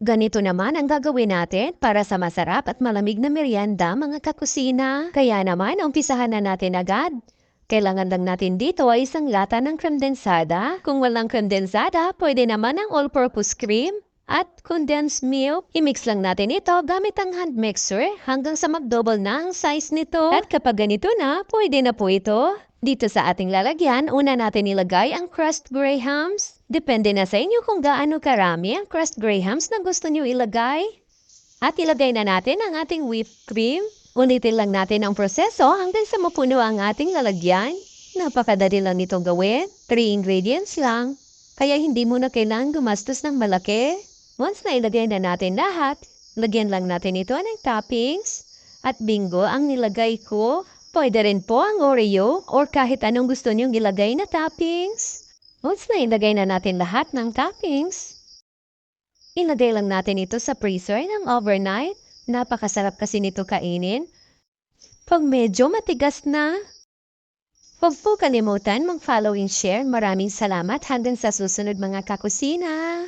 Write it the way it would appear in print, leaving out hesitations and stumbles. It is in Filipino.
Ganito naman ang gagawin natin para sa masarap at malamig na merienda mga kakusina. Kaya naman, umpisahan na natin agad. Kailangan lang natin dito ay isang lata ng kremdensada. Kung walang kremdensada, pwede naman ang all-purpose cream at condensed milk. I-mix lang natin ito gamit ang hand mixer hanggang sa mag-double na ang size nito. At kapag ganito na, pwede na po ito. Dito sa ating lalagyan, una natin ilagay ang crushed grahams. Depende na sa inyo kung gaano karami ang crushed grahams na gusto nyo ilagay. At ilagay na natin ang ating whipped cream. Ulitin lang natin ang proseso hanggang sa mapuno ang ating lalagyan. Napakadali lang nitong gawin. 3 ingredients lang. Kaya hindi mo na kailangang gumastos ng malaki. Once na ilagay na natin lahat, lagyan lang natin ito ng toppings. At bingo ang nilagay ko. Pwede rin po ang Oreo or kahit anong gusto niyong ilagay na toppings. Once na ilagay na natin lahat ng toppings, ilagay lang natin ito sa freezer ng overnight. Napakasarap kasi nito kainin. Pag medyo matigas na, huwag po kalimutan mag-follow and share. Maraming salamat hanggang sa susunod mga kakusina.